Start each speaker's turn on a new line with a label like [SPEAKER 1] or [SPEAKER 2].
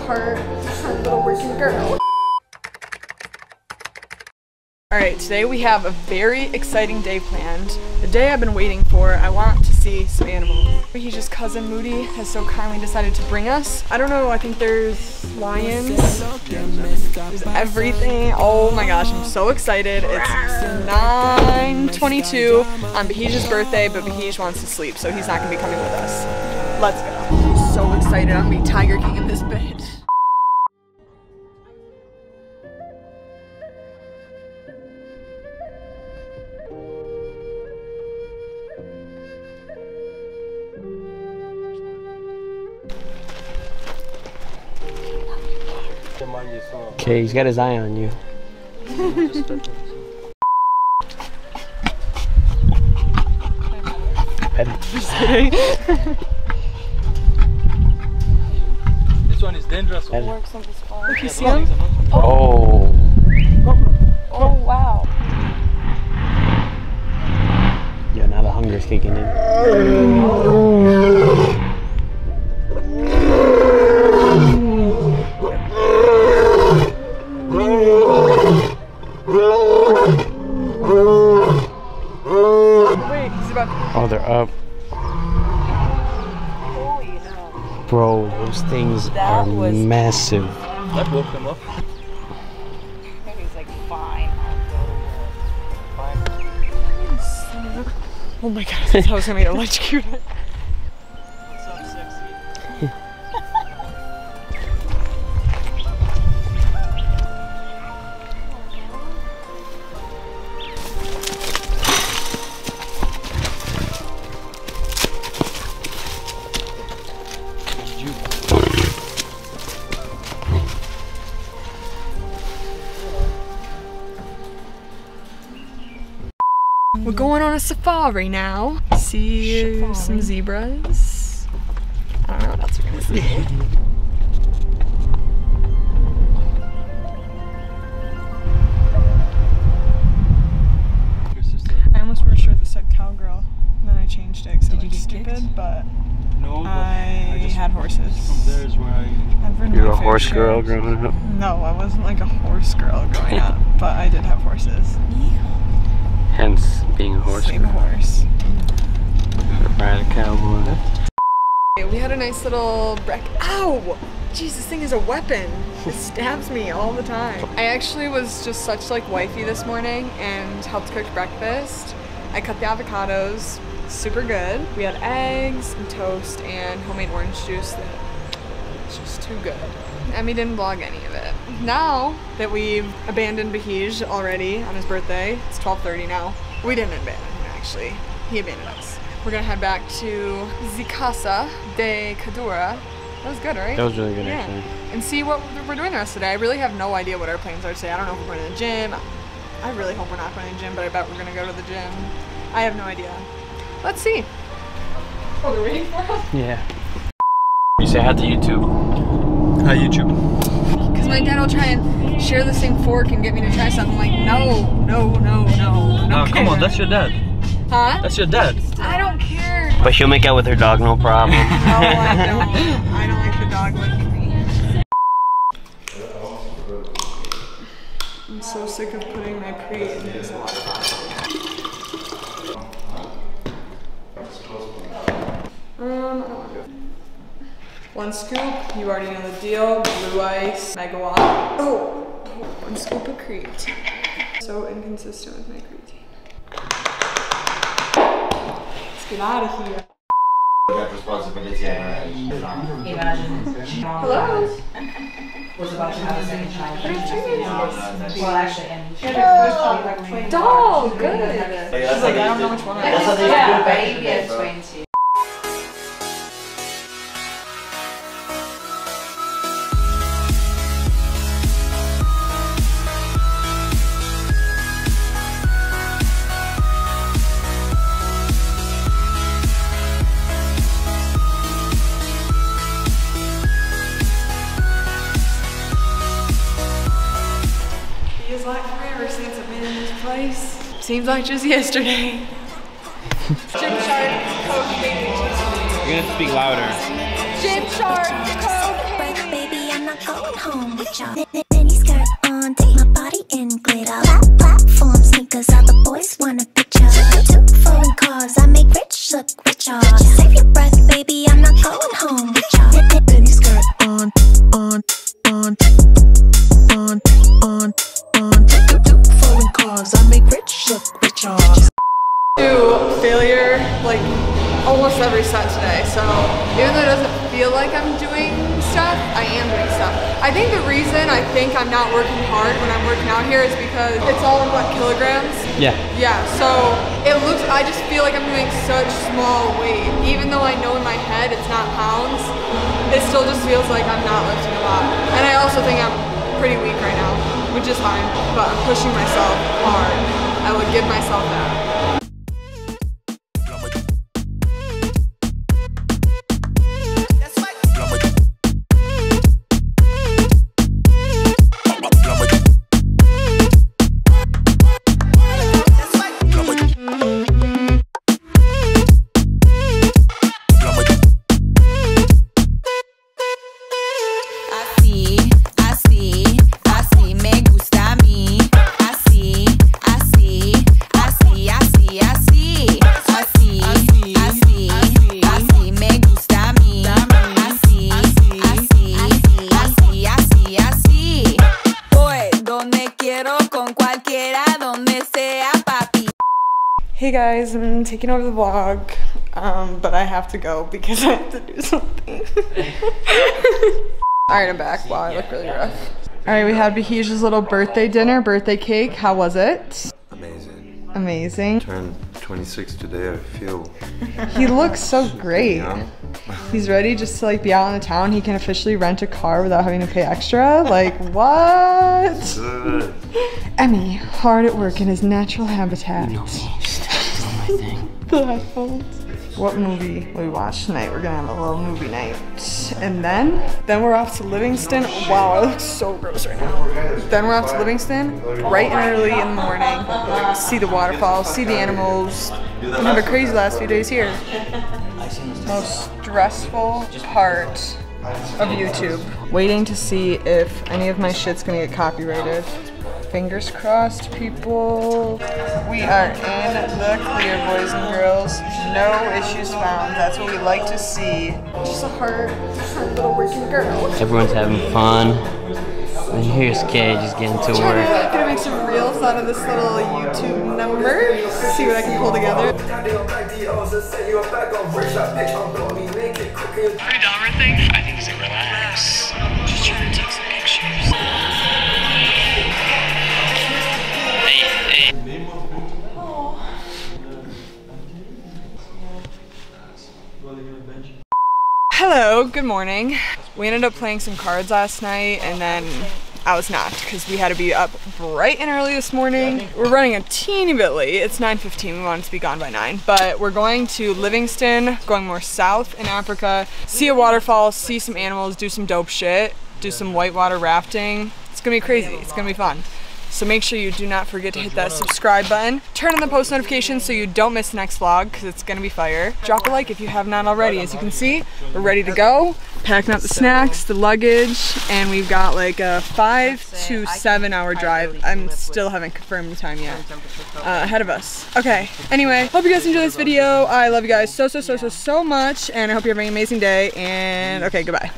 [SPEAKER 1] her little working girl. Alright, today we have a very exciting day planned. The day I've been waiting for. I want to see some animals. He's just cousin Moody has so kindly decided to bring us. I don't know, I think there's lions. There's everything. Oh my gosh, I'm so excited. It's 9:22 on Bahij's birthday, but Bahij wants to sleep, so he's not gonna be coming with us. Let's go. I'm so excited. I'm gonna be Tiger King in this bed.
[SPEAKER 2] Okay, he's got his eye on you.
[SPEAKER 1] Just kidding.
[SPEAKER 3] This one is dangerous.
[SPEAKER 1] Look, you see him?
[SPEAKER 2] Oh.
[SPEAKER 1] Oh, wow.
[SPEAKER 2] Yeah, now the hunger's kicking in.
[SPEAKER 1] Wait, he's about to...
[SPEAKER 2] Oh, they're up.
[SPEAKER 1] Holy no.
[SPEAKER 2] Bro, those things are massive.
[SPEAKER 3] That woke him up.
[SPEAKER 1] He's like, fine. Oh my god, this house gonna be electrocuted.
[SPEAKER 3] What's up, sexy?
[SPEAKER 1] We're going on a safari now. See some zebras. I don't know what else we're gonna see. I almost wore a shirt that said cowgirl, and then I changed it because it looked stupid, but
[SPEAKER 3] No, but
[SPEAKER 1] I
[SPEAKER 3] just
[SPEAKER 1] had horses.
[SPEAKER 3] From there is where
[SPEAKER 1] I've ridden
[SPEAKER 2] You're
[SPEAKER 1] my
[SPEAKER 2] a horse
[SPEAKER 1] fair
[SPEAKER 2] girl
[SPEAKER 1] share.
[SPEAKER 2] growing up?
[SPEAKER 1] No, I wasn't like a horse girl growing up, but I did have horses.
[SPEAKER 2] Hence being a horse
[SPEAKER 1] Same
[SPEAKER 2] girl.
[SPEAKER 1] horse.
[SPEAKER 2] Ride a cowboy.
[SPEAKER 1] We had a nice little Ow! Jeez, this thing is a weapon. It stabs me all the time. I actually was just such like wifey this morning and helped cook breakfast. I cut the avocados, super good. We had eggs and toast and homemade orange juice that was just too good. Emmy didn't vlog any of it. Now that we've abandoned Bahij already on his birthday, it's 12:30 now. We didn't abandon him actually, he abandoned us. We're gonna head back to the Casa de Cadura. That was good, right?
[SPEAKER 2] That was really good, actually.
[SPEAKER 1] And see what we're doing the rest of the day. I really have no idea what our plans are today. I don't know if we're going to the gym. I really hope we're not going to the gym, but I bet we're going to go to the gym. I have no idea. Let's see. Oh, they're waiting for us?
[SPEAKER 2] Yeah. You say hi to YouTube.
[SPEAKER 3] Hi, YouTube.
[SPEAKER 1] Because my dad will try and share the same fork and get me to try something. I'm like, no.
[SPEAKER 3] No, come on, that's your dad.
[SPEAKER 1] Huh?
[SPEAKER 3] That's your dad.
[SPEAKER 1] I don't care.
[SPEAKER 2] But she'll make out with her dog, no problem.
[SPEAKER 1] No, I don't. I don't like the dog licking me. I'm so sick of putting my pre in his water bottle. I don't want to do it. 1 scoop, you already know the deal. Blue ice, megawatt. Oh, 1 scoop of creatine. So inconsistent with my creatine. Let's get out of here. Hello?
[SPEAKER 4] Was about to have a second child.
[SPEAKER 1] What are you doing?
[SPEAKER 4] Well, actually, and
[SPEAKER 1] Doll, good. She's like, I don't know which one I want.
[SPEAKER 4] yeah, baby at 20.
[SPEAKER 1] Seems like just yesterday. Gymshark, Coke, baby.
[SPEAKER 2] You're gonna speak louder.
[SPEAKER 1] Gymshark, Coke, baby.
[SPEAKER 5] Baby, I'm not going home with y'all. Mini skirt on, take my body in glitter. Platform sneakers, all the boys want a picture. Two foreign cars, I make rich look richer. Save your breath, baby, I'm not going home with y'all. Mini skirt on. Two foreign cars, I make rich look richer.
[SPEAKER 1] Do failure like almost every set today, so even though it doesn't feel like I'm doing stuff, I am doing stuff. I think the reason I think I'm not working hard when I'm working out here is because it's all in what, kilograms?
[SPEAKER 2] Yeah.
[SPEAKER 1] Yeah, so it looks, I just feel like I'm doing such small weight. Even though I know in my head it's not pounds, it still just feels like I'm not lifting a lot. And I also think I'm pretty weak right now, which is fine, but I'm pushing myself hard. I will give myself that. Hey guys, I'm taking over the vlog, but I have to go because I have to do something. Alright, I'm back. Wow, I look really rough. Alright, we had Bahij's little birthday dinner, birthday cake. How was it?
[SPEAKER 6] Amazing.
[SPEAKER 1] Amazing.
[SPEAKER 6] Turned 26 today, I feel.
[SPEAKER 1] He looks so great.
[SPEAKER 6] Yeah.
[SPEAKER 1] He's ready just to like be out in the town. He can officially rent a car without having to pay extra. Like, what? Emmy, hard at work in his natural habitat.
[SPEAKER 2] No, my thing.
[SPEAKER 1] The headphones. What movie will we watch tonight? We're gonna have a little movie night. And then we're off to Livingston. Wow, I look so gross right now. Then we're off to Livingston, bright and early in the morning. See the waterfalls, see the animals. We have a crazy last few days here. Most stressful part of YouTube. Waiting to see if any of my shit's gonna get copyrighted. Fingers crossed, people. We are in the clear, boys and girls. No issues found. That's what we like to see. Just a heart little working girl.
[SPEAKER 2] Everyone's having fun. And here's Kay just getting to work.
[SPEAKER 1] I'm gonna make some reels out of this little YouTube number. See what I can pull together.
[SPEAKER 7] Pretty Dahmer thing? I think he's a relax. Just trying to take some pictures. Hey.
[SPEAKER 1] Hello, good morning. We ended up playing some cards last night and then I was not because we had to be up bright and early this morning. We're running a teeny bit late. It's 9:15. We wanted to be gone by 9. But we're going to Livingston, going more south in Africa, see a waterfall, see some animals, do some dope shit, do some whitewater rafting. It's gonna be crazy. It's gonna be fun. So make sure you do not forget to hit that subscribe button. Turn on the post notifications so you don't miss the next vlog because it's gonna be fire. Drop a like if you have not already. As you can see, we're ready to go. Packing up the snacks, the luggage, and we've got like a 5 to 7 hour drive. I'm still haven't confirmed the time yet. Ahead of us. Okay, anyway, hope you guys enjoyed this video. I love you guys so much, and I hope you're having an amazing day, and okay, goodbye.